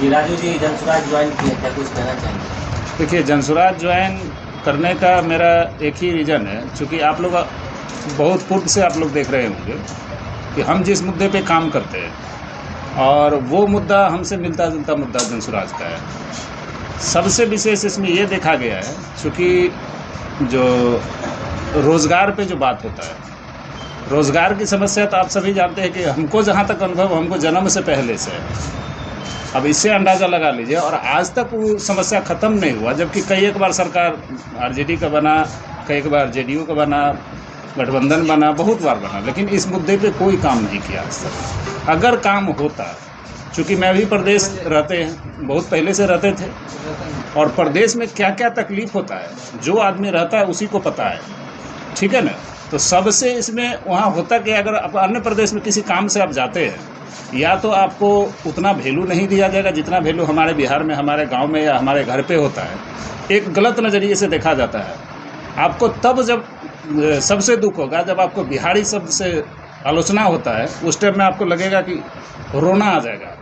जी Raju ji, Jan Suraaj join किए, क्या कुछ कहना चाहेंगे? देखिए, जनसुराज ज्वाइन करने का मेरा एक ही रीज़न है, चूँकि आप लोग बहुत पूर्व से आप लोग देख रहे होंगे कि हम जिस मुद्दे पे काम करते हैं और वो मुद्दा हमसे मिलता जुलता मुद्दा जनसुराज का है। सबसे विशेष इसमें ये देखा गया है, चूँकि जो रोज़गार पे जो बात होता है, रोज़गार की समस्या तो आप सभी जानते हैं कि हमको जहाँ तक अनुभव हमको जन्म से पहले से है। अब इससे अंदाज़ा लगा लीजिए, और आज तक वो समस्या ख़त्म नहीं हुआ, जबकि कई एक बार सरकार आरजेडी का बना, कई एक बार जेडीयू का बना, गठबंधन बना, बहुत बार बना, लेकिन इस मुद्दे पे कोई काम नहीं किया आज तक। अगर काम होता, चूँकि मैं भी प्रदेश रहते हैं, बहुत पहले से रहते थे, और प्रदेश में क्या क्या तकलीफ़ होता है जो आदमी रहता है उसी को पता है, ठीक है ना। तो सबसे इसमें वहाँ होता कि अगर आप अन्य प्रदेश में किसी काम से आप जाते हैं, या तो आपको उतना वैल्यू नहीं दिया जाएगा जितना वैल्यू हमारे बिहार में, हमारे गांव में या हमारे घर पे होता है। एक गलत नज़रिए से देखा जाता है आपको, तब जब सबसे दुख होगा जब आपको बिहारी शब्द से आलोचना होता है, उस टाइम में आपको लगेगा कि रोना आ जाएगा।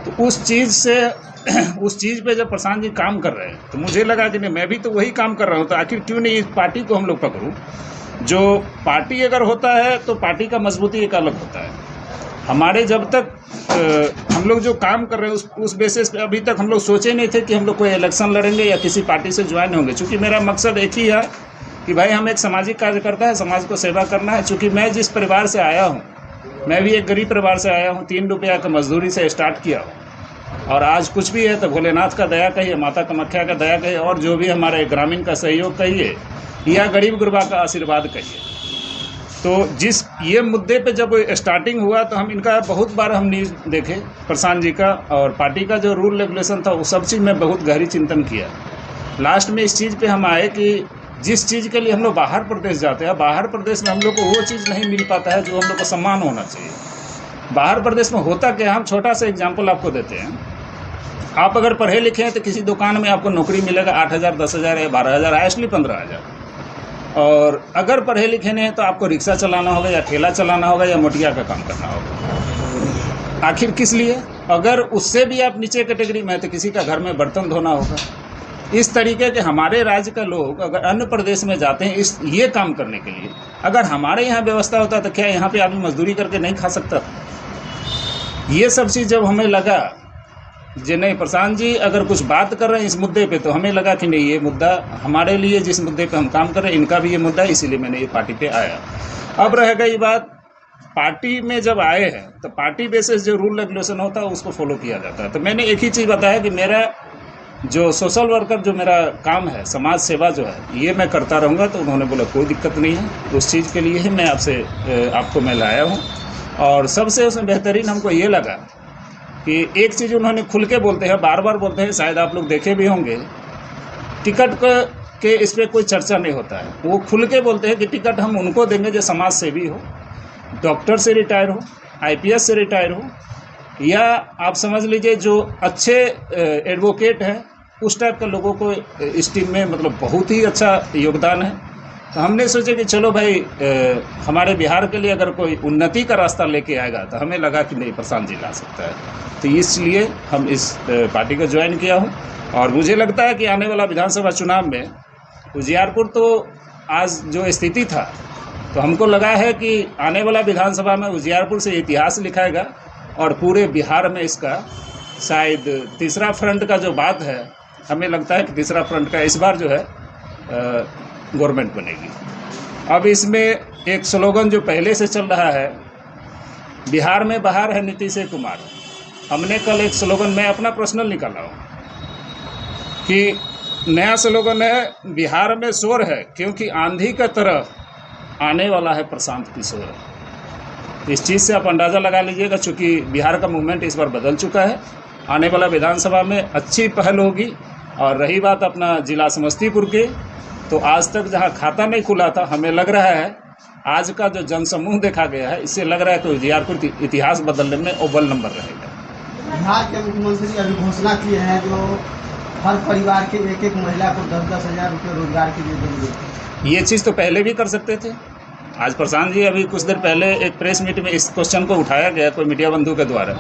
तो उस चीज़ से उस चीज़ पे जब प्रशांत जी काम कर रहे हैं तो मुझे लगा कि नहीं, मैं भी तो वही काम कर रहा हूँ, तो आखिर क्यों नहीं इस पार्टी को हम लोग पकड़ूँ। जो पार्टी अगर होता है तो पार्टी का मजबूती एक अलग होता है। हमारे जब तक हम लोग जो काम कर रहे हैं उस बेसिस पे अभी तक हम लोग सोचे नहीं थे कि हम लोग कोई इलेक्शन लड़ेंगे या किसी पार्टी से ज्वाइन होंगे, क्योंकि मेरा मकसद एक ही है कि भाई हम एक सामाजिक कार्यकर्ता है, समाज को सेवा करना है। चूँकि मैं जिस परिवार से आया हूँ, मैं भी एक गरीब परिवार से आया हूँ, 3 रुपया का मजदूरी से स्टार्ट किया हूँ, और आज कुछ भी है तो भोलेनाथ का दया कहिए, माता कामाख्या का दया कहिए, और जो भी हमारे ग्रामीण का सहयोग कहिए, या गरीब गुरबा का आशीर्वाद कहिए। तो जिस ये मुद्दे पे जब स्टार्टिंग हुआ तो हम इनका बहुत बार हम न्यूज़ देखे, प्रशांत जी का और पार्टी का जो रूल रेगुलेशन था, वो सब चीज़ में बहुत गहरी चिंतन किया। लास्ट में इस चीज़ पे हम आए कि जिस चीज़ के लिए हम लोग बाहर प्रदेश जाते हैं, बाहर प्रदेश में हम लोग को वो चीज़ नहीं मिल पाता है जो हम लोग को सम्मान होना चाहिए। बाहर प्रदेश में होता क्या, हम छोटा सा एग्जाम्पल आपको देते हैं। आप अगर पढ़े लिखे हैं तो किसी दुकान में आपको नौकरी मिलेगा 8,000, 10,000 या 12,000, हाईएस्टली 15,000। और अगर पढ़े लिखे नहीं हैं तो आपको रिक्शा चलाना होगा या ठेला चलाना होगा या मोटिया का काम करना होगा। आखिर किस लिए? अगर उससे भी आप नीचे कैटेगरी में है तो किसी का घर में बर्तन धोना होगा। इस तरीके के हमारे राज्य का लोग अगर अन्य प्रदेश में जाते हैं ये काम करने के लिए, अगर हमारे यहाँ व्यवस्था होता तो क्या यहाँ पे आदमी मजदूरी करके नहीं खा सकता? ये सब चीज़ जब हमें लगा जी नहीं, प्रशांत जी अगर कुछ बात कर रहे हैं इस मुद्दे पे, तो हमें लगा कि नहीं, ये मुद्दा हमारे लिए, जिस मुद्दे पे हम काम कर रहे हैं, इनका भी ये मुद्दा है, इसीलिए मैंने ये पार्टी पे आया। अब रह गई बात, पार्टी में जब आए हैं तो पार्टी बेसिस जो रूल रेगुलेशन होता है उसको फॉलो किया जाता है। तो मैंने एक ही चीज़ बताया कि मेरा जो सोशल वर्कर जो मेरा काम है, समाज सेवा जो है, ये मैं करता रहूँगा। तो उन्होंने बोला कोई दिक्कत नहीं है, उस चीज़ के लिए ही मैं आपको मैं लाया हूँ। और सबसे उसमें बेहतरीन हमको ये लगा कि एक चीज़ उन्होंने खुल के बोलते हैं, बार बार बोलते हैं, शायद आप लोग देखे भी होंगे, टिकट के इस पर कोई चर्चा नहीं होता है। वो खुल के बोलते हैं कि टिकट हम उनको देंगे जो समाज सेवी हो, डॉक्टर से रिटायर हो, IPS से रिटायर हो, या आप समझ लीजिए जो अच्छे एडवोकेट हैं, उस टाइप के लोगों को इस टीम में मतलब बहुत ही अच्छा योगदान है। तो हमने सोचा कि चलो भाई, हमारे बिहार के लिए अगर कोई उन्नति का रास्ता लेके आएगा तो हमें लगा कि नहीं, प्रशांत जी ला सकता है। तो इसलिए हम इस पार्टी को ज्वाइन किया हूँ। और मुझे लगता है कि आने वाला विधानसभा चुनाव में उजियारपुर, तो आज जो स्थिति था, तो हमको लगा है कि आने वाला विधानसभा में उजियारपुर से इतिहास लिखाएगा, और पूरे बिहार में इसका शायद तीसरा फ्रंट का जो बात है, हमें लगता है कि तीसरा फ्रंट का इस बार जो है गवर्नमेंट बनेगी। अब इसमें एक स्लोगन जो पहले से चल रहा है, बिहार में बहार है नीतीश कुमार। हमने कल एक स्लोगन मैं अपना पर्सनल निकाला हूँ कि नया स्लोगन है, बिहार में शोर है क्योंकि आंधी का तरह आने वाला है प्रशांत किशोर। इस चीज़ से आप अंदाज़ा लगा लीजिएगा, चूँकि बिहार का मूवमेंट इस बार बदल चुका है। आने वाला विधानसभा में अच्छी पहल होगी। और रही बात अपना जिला समस्तीपुर के, तो आज तक जहाँ खाता नहीं खुला था, हमें लग रहा है आज का जो जनसमूह देखा गया है, इससे लग रहा है कि उजियारपुर इतिहास बदलने में अव्वल नंबर रहेगा। बिहार के मुख्यमंत्री अभी घोषणा किए हैं जो हर परिवार के एक महिला को 10-10 हज़ार रुपये रोजगार के लिए देंगे। ये चीज़ तो पहले भी कर सकते थे। आज प्रशांत जी अभी कुछ देर पहले एक प्रेस मीट में इस क्वेश्चन को उठाया गया कोई मीडिया बंधु के द्वारा,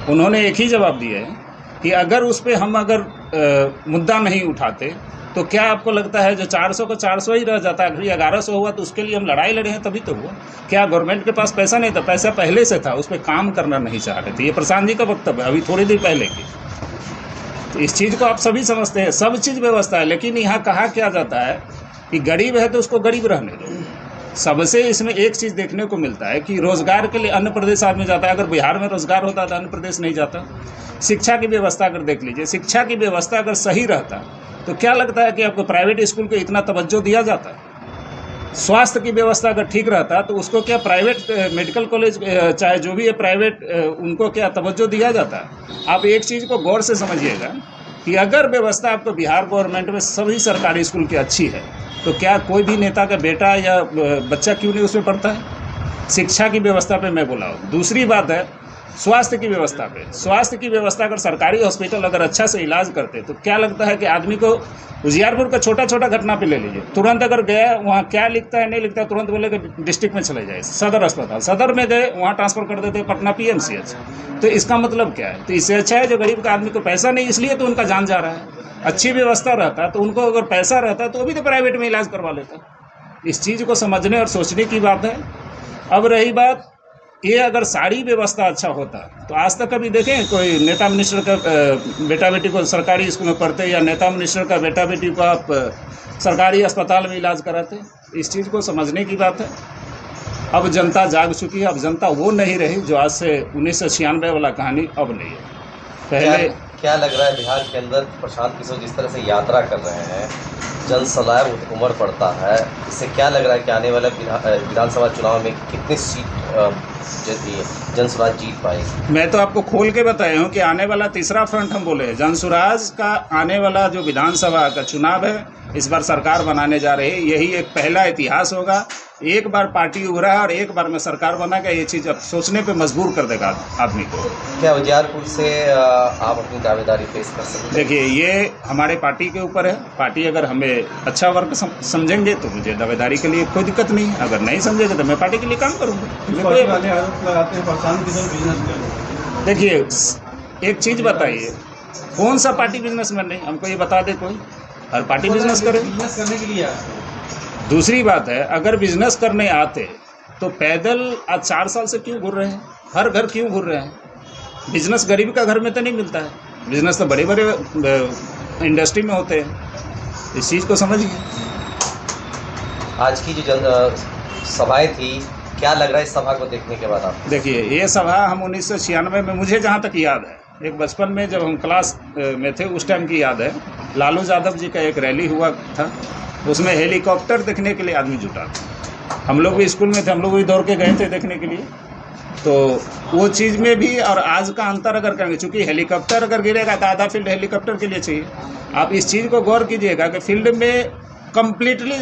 उन्होंने एक ही जवाब दिया है कि अगर उस पर हम अगर मुद्दा नहीं उठाते तो क्या आपको लगता है जो 400 का 400 ही रह जाता, अगर 1100 हुआ तो उसके लिए हम लड़ाई लड़े हैं तभी तो हुआ। क्या गवर्नमेंट के पास पैसा नहीं था? पैसा पहले से था, उस पर काम करना नहीं चाह रहे थे। ये प्रशांत जी का वक्तव्य है अभी थोड़ी देर पहले की। तो इस चीज़ को आप सभी समझते हैं, सब चीज़ व्यवस्था है, लेकिन यहाँ कहा क्या जाता है कि गरीब है तो उसको गरीब रहने दो। सबसे इसमें एक चीज़ देखने को मिलता है कि रोज़गार के लिए अन्य प्रदेश आदमी जाता है। अगर बिहार में रोज़गार होता तो अन्य प्रदेश नहीं जाता। शिक्षा की व्यवस्था अगर देख लीजिए, शिक्षा की व्यवस्था अगर सही रहता तो क्या लगता है कि आपको प्राइवेट स्कूल को इतना तवज्जो दिया जाता? स्वास्थ्य की व्यवस्था अगर ठीक रहता तो उसको क्या प्राइवेट मेडिकल कॉलेज चाहे जो भी है प्राइवेट, उनको क्या तवज्जो दिया जाता? आप एक चीज़ को गौर से समझिएगा कि अगर व्यवस्था आपको बिहार गवर्नमेंट में सभी सरकारी स्कूल की अच्छी है तो क्या कोई भी नेता का बेटा या बच्चा क्यों नहीं उसमें पढ़ता है? शिक्षा की व्यवस्था पे मैं बोला हूँ। दूसरी बात है स्वास्थ्य की व्यवस्था पे। स्वास्थ्य की व्यवस्था अगर सरकारी हॉस्पिटल अगर अच्छा से इलाज करते तो क्या लगता है कि आदमी को उजियारपुर का छोटा छोटा घटना पे ले लीजिए, तुरंत अगर गया वहाँ क्या लिखता है नहीं लिखता है, तुरंत बोले कि डिस्ट्रिक्ट में चले जाए सदर अस्पताल, सदर में गए वहाँ ट्रांसफ़र कर देते पटना PMCH। तो इसका मतलब क्या है? तो इससे अच्छा है जो गरीब का आदमी को पैसा नहीं इसलिए तो उनका जान जा रहा है। अच्छी व्यवस्था रहता तो उनको अगर पैसा रहता तो अभी तो प्राइवेट में इलाज करवा लेता। इस चीज़ को समझने और सोचने की बात है। अब रही बात ये, अगर सारी व्यवस्था अच्छा होता तो आज तक कभी देखें कोई नेता मिनिस्टर का बेटा बेटी को सरकारी स्कूल में पढ़ते या नेता मिनिस्टर का बेटा बेटी को आप सरकारी अस्पताल में इलाज कराते? इस चीज़ को समझने की बात है। अब जनता जाग चुकी है। अब जनता वो नहीं रही जो आज से 1996 वाला कहानी अब नहीं है। पहले क्या लग रहा है बिहार के अंदर प्रशांत किशोर जिस तरह से यात्रा कर रहे हैं, जन सलाह उमड़ पड़ता है, इससे क्या लग रहा है कि आने वाले विधानसभा चुनाव में कितनी सीट जनसुराज जीत पाएगी? मैं तो आपको खोल के बताया हूँ कि आने वाला तीसरा फ्रंट हम बोले हैं। जनसुराज का आने वाला जो विधानसभा का चुनाव है इस बार सरकार बनाने जा रही है, यही एक पहला इतिहास होगा। एक बार पार्टी उभरा है और एक बार में सरकार बनाएगा, ये चीज़ अब सोचने पे मजबूर कर देगा आदमी को। क्या उजियारपुर से आप अपनी दावेदारी पेश कर सकते हैं? देखिए ये हमारे पार्टी के ऊपर है। पार्टी अगर हमें अच्छा वर्क समझेंगे तो मुझे दावेदारी के लिए कोई दिक्कत नहीं है, अगर नहीं समझेंगे तो मैं पार्टी के लिए काम करूँगा। देखिए एक चीज़ बताइए, कौन सा पार्टी बिजनेसमैन नहीं? हमको ये बता दे कोई। हर पार्टी बिजनेस करे, बिजनेस करने के लिए। दूसरी बात है अगर बिजनेस करने आते तो पैदल आज 4 साल से क्यों घूर रहे हैं? हर घर क्यों घूर रहे हैं? बिजनेस गरीब का घर में तो नहीं मिलता है, बिजनेस तो बड़े बड़े इंडस्ट्री में होते हैं। इस चीज़ को समझिए। आज की जो सभाएं थी, क्या लग रहा है इस सभा को देखने के बाद आप? देखिए ये सभा हम 1996 में, मुझे जहाँ तक याद है, एक बचपन में जब हम क्लास में थे उस टाइम की याद है, लालू यादव जी का एक रैली हुआ था, उसमें हेलीकॉप्टर देखने के लिए आदमी जुटा था। हम लोग भी स्कूल में थे, हम लोग भी दौड़ के गए थे देखने के लिए। तो वो चीज़ में भी और आज का अंतर अगर करेंगे, चूँकि हेलीकॉप्टर अगर गिरेगा तो आधा फील्ड हेलीकॉप्टर के लिए चाहिए। आप इस चीज़ को गौर कीजिएगा कि फील्ड में कम्प्लीटली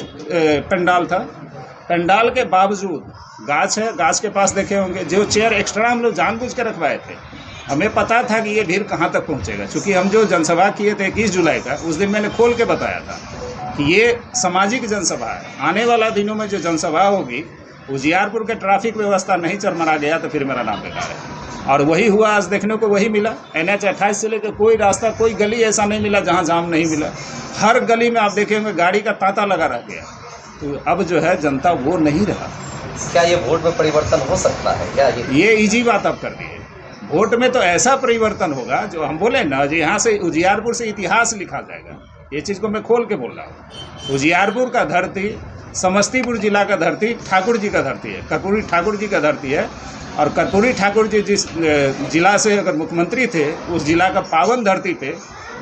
पंडाल था, पंडाल के बावजूद गाछ है, गाछ के पास देखे होंगे जो चेयर एक्स्ट्रा हम लोग जानबूझ के रखवाए थे। हमें पता था कि ये भीड़ कहाँ तक पहुँचेगा, क्योंकि हम जो जनसभा किए थे 21 जुलाई का, उस दिन मैंने खोल के बताया था कि ये सामाजिक जनसभा है। आने वाला दिनों में जो जनसभा होगी, उजियारपुर के ट्रैफिक व्यवस्था नहीं चरमरा गया तो फिर मेरा नाम बेकार है। और वही हुआ, आज देखने को वही मिला। NH 28 से लेकर कोई रास्ता, कोई गली ऐसा नहीं मिला जहाँ जाम नहीं मिला। हर गली में आप देखेंगे गाड़ी का तांता लगा रह गया। तो अब जो है जनता वो नहीं रहा। क्या ये वोट में परिवर्तन हो सकता है? क्या ये ईजी बात आप कर दिए। वोट में तो ऐसा परिवर्तन होगा जो हम बोले ना, जो यहाँ से उजियारपुर से इतिहास लिखा जाएगा। ये चीज़ को मैं खोल के बोल रहा हूँ। उजियारपुर का धरती समस्तीपुर जिला का धरती ठाकुर जी का धरती है, कर्पूरी ठाकुर जी का धरती है। और कर्पूरी ठाकुर जी जिस जिला से अगर मुख्यमंत्री थे, उस जिला का पावन धरती पे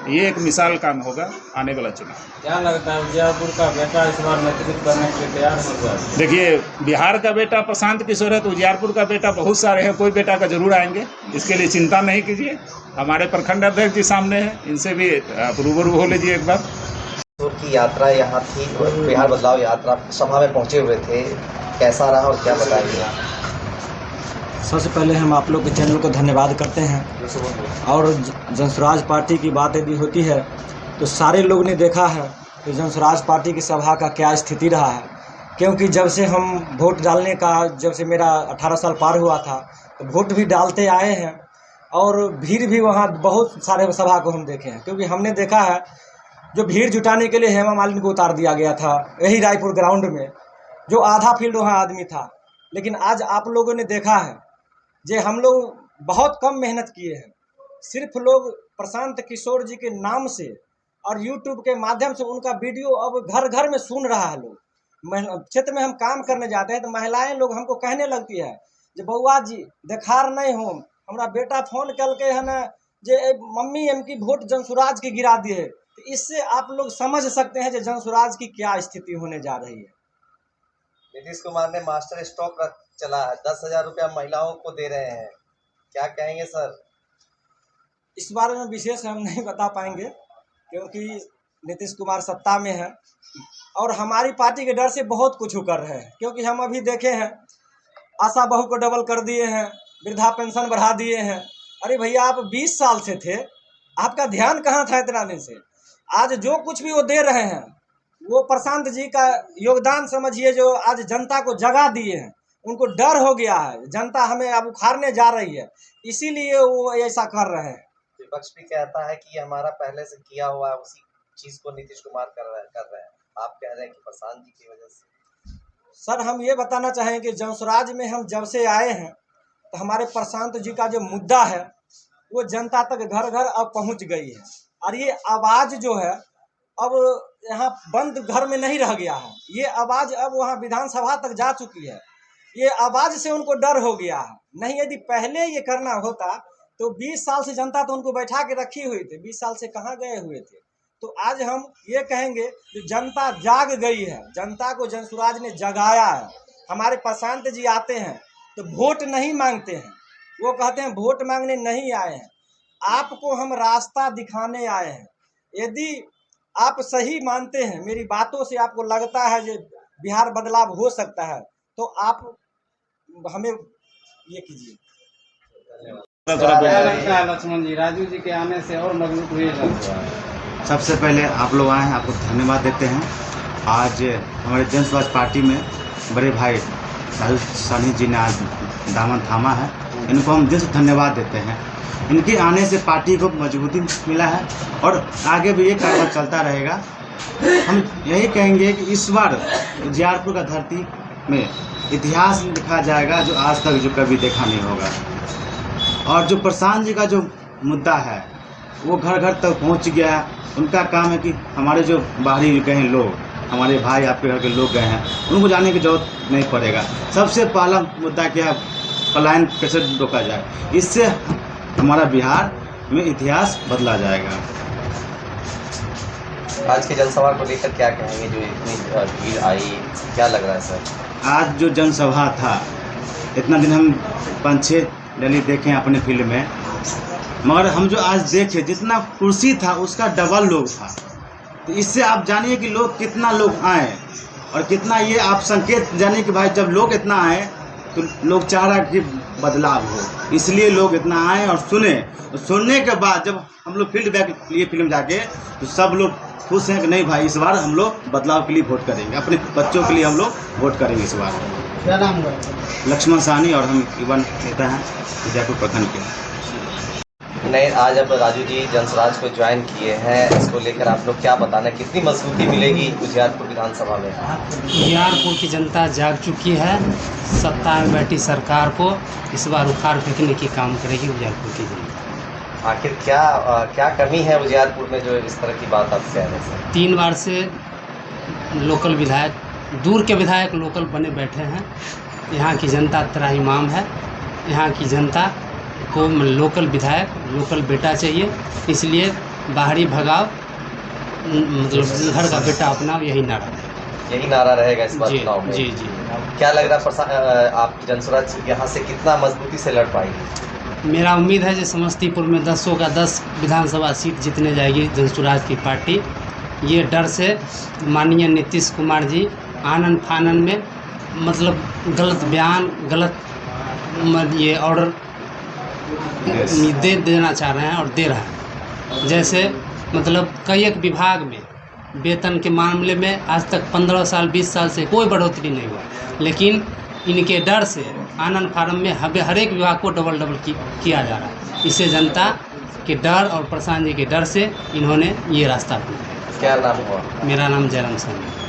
ये एक मिसाल काम होगा आने वाला चुनाव। क्या लगता है उजियारपुर का बेटा इस बार नेतृत्व करने के लिए तैयार होगा? देखिए बिहार का बेटा प्रशांत किशोर है तो उजियारपुर का बेटा बहुत सारे हैं, कोई बेटा का जरूर आएंगे, इसके लिए चिंता नहीं कीजिए। हमारे प्रखंड अध्यक्ष जी सामने हैं, इनसे भी आप रूबरू हो लीजिए एक बार। की यात्रा यहाँ थी, बिहार बदलाव यात्रा सभा में पहुँचे हुए थे, कैसा रहा और क्या बताएंगे? सबसे पहले हम आप लोग के चैनल को धन्यवाद करते हैं। और जनसुराज पार्टी की बात यदि होती है तो सारे लोग ने देखा है कि जनसुराज पार्टी की सभा का क्या स्थिति रहा है। क्योंकि जब से हम वोट डालने का, जब से मेरा 18 साल पार हुआ था तो वोट भी डालते आए हैं, और भीड़ भी वहाँ बहुत सारे सभा को हम देखे हैं, क्योंकि हमने देखा है जो भीड़ जुटाने के लिए हेमा मालिनी को उतार दिया गया था यही रायपुर ग्राउंड में, जो आधा फील्ड वहाँ आदमी था। लेकिन आज आप लोगों ने देखा है जे हम लोग बहुत कम मेहनत किए हैं, सिर्फ लोग प्रशांत किशोर जी के नाम से और यूट्यूब के माध्यम से उनका वीडियो अब घर घर में सुन रहा है लोग। क्षेत्र में हम काम करने जाते हैं तो महिलाएं लोग हमको कहने लगती है जे बउआ जी देखार नहीं हो, हमारा बेटा फोन करके है ना जे मम्मी इनकी वोट जनसुराज की गिरा दिए। तो इससे आप लोग समझ सकते हैं कि जनसुराज की क्या स्थिति होने जा रही है। नीतीश कुमार ने मास्टर स्ट्रोक चला है, 10,000 रुपया महिलाओं को दे रहे हैं, क्या कहेंगे सर? इस बारे में विशेष हम नहीं बता पाएंगे, क्योंकि नीतीश कुमार सत्ता में है और हमारी पार्टी के डर से बहुत कुछ कर रहे हैं। क्योंकि हम अभी देखे हैं आशा बहू को डबल कर दिए हैं, वृद्धा पेंशन बढ़ा दिए हैं। अरे भैया आप 20 साल से थे, आपका ध्यान कहाँ था इतना दिन से? आज जो कुछ भी वो दे रहे हैं वो प्रशांत जी का योगदान समझिए, जो आज जनता को जगा दिए हैं। उनको डर हो गया है, जनता हमें अब उखाड़ने जा रही है, इसीलिए वो ऐसा कर रहे हैं। विपक्ष भी कहता है कि ये हमारा पहले से किया हुआ है, उसी चीज को नीतीश कुमार कर रहे हैं। आप कह रहे हैं कि प्रशांत जी की वजह से। सर हम ये बताना चाहेंगे कि जनसुराज में हम जब से आए हैं तो हमारे प्रशांत जी का जो मुद्दा है वो जनता तक घर घर अब पहुंच गई है। और ये आवाज़ जो है अब यहाँ बंद घर में नहीं रह गया है, ये आवाज़ अब वहाँ विधानसभा तक जा चुकी है। ये आवाज़ से उनको डर हो गया है। नहीं यदि पहले ये करना होता तो 20 साल से जनता तो उनको बैठा के रखी हुई थी, 20 साल से कहाँ गए हुए थे। तो आज हम ये कहेंगे कि जनता जाग गई है, जनता को जनसुराज ने जगाया है। हमारे प्रशांत जी आते हैं तो वोट नहीं मांगते हैं, वो कहते हैं वोट मांगने नहीं आए हैं, आपको हम रास्ता दिखाने आए हैं। यदि आप सही मानते हैं, मेरी बातों से आपको लगता है कि बिहार बदलाव हो सकता है, तो आप हमें ये कीजिए। क्या लगता है लक्ष्मण जी, राजू जी के आने से और मजबूत हुए जनसुराज? सबसे पहले आप लोग आए हैं, आपको धन्यवाद देते हैं। आज हमारे जनसुराज पार्टी में बड़े भाई राजू सानी जी ने आज दामन थामा है, इनको हम दिल से धन्यवाद देते हैं। इनके आने से पार्टी को मजबूती मिला है और आगे भी ये कार्य चलता रहेगा। हम यही कहेंगे कि इस बार उजियारपुर का धरती में इतिहास लिखा जाएगा जो आज तक जो कभी देखा नहीं होगा। और जो प्रशांत जी का जो मुद्दा है वो घर घर तक पहुंच गया। उनका काम है कि हमारे जो बाहरी गए हैं लोग, हमारे भाई आपके घर के लोग गए हैं, उनको जाने की जरूरत नहीं पड़ेगा। सबसे पहला मुद्दा क्या है, पलायन कैसे रोका जाए, इससे हमारा बिहार में इतिहास बदला जाएगा। आज की जनसभा को लेकर क्या कहेंगे, जो इतनी भीड़ आई, क्या लग रहा है सर? आज जो जनसभा था, इतना दिन हम 5-6 रैली देखे अपने फील्ड में, मगर हम जो आज देखे जितना कुर्सी था उसका डबल लोग था। तो इससे आप जानिए कि लोग कितना लोग आए और कितना ये आप संकेत जानिए कि भाई जब लोग इतना आए तो लोग चाह रहा कि बदलाव हो, इसलिए लोग इतना आए और सुने। और सुनने के बाद जब हम लोग फीडबैक लिए फिल्म जाके तो सब लोग खुश हैं कि नहीं भाई इस बार हम लोग बदलाव के लिए वोट करेंगे, अपने बच्चों के लिए हम लोग वोट करेंगे इस बार। क्या नाम है? लक्ष्मण साहनी और हम युवा नेता हैं उजियारपुर प्रखंड के। नहीं, आज अब राजू जी जनसुराज को ज्वाइन किए हैं, इसको लेकर आप लोग क्या बताना, कितनी मजबूती मिलेगी उजियारपुर विधानसभा में? उजियारपुर की जनता जाग चुकी है, सत्ता में बैठी सरकार को इस बार उखाड़ फेंकने की काम करेगी उजियारपुर की जनता। आखिर क्या कमी है उजियारपुर में जो इस तरह की बात आप कह रहे हैं? 3 बार से लोकल विधायक, दूर के विधायक लोकल बने बैठे हैं। यहाँ की जनता त्राहिमाम है, यहाँ की जनता को लोकल विधायक, लोकल बेटा चाहिए, इसलिए बाहरी भगाओ, मतलब घर का बेटा अपनाओ, यही नारा रहेगा इस बार चुनाव में। जी। क्या लग रहा है आप जनसुराज यहाँ से कितना मजबूती से लड़ पाएगी? मेरा उम्मीद है कि समस्तीपुर में 10 का 10 विधानसभा सीट जीतने जाएगी जनसुराज की पार्टी। ये डर से माननीय नीतीश कुमार जी आनन फानन में मतलब गलत बयान, गलत ये ऑर्डर दे देना चाह रहे हैं और दे रहे हैं। जैसे मतलब कई एक विभाग में वेतन के मामले में आज तक 15 साल 20 साल से कोई बढ़ोतरी नहीं हुआ, लेकिन इनके डर से आनंद फार्म में हर एक विभाग को डबल किया जा रहा है। इससे जनता के डर और प्रशांत जी के डर से इन्होंने ये रास्ता अपनाया। क्या नाम हुआ? मेरा नाम जयराम साहनी।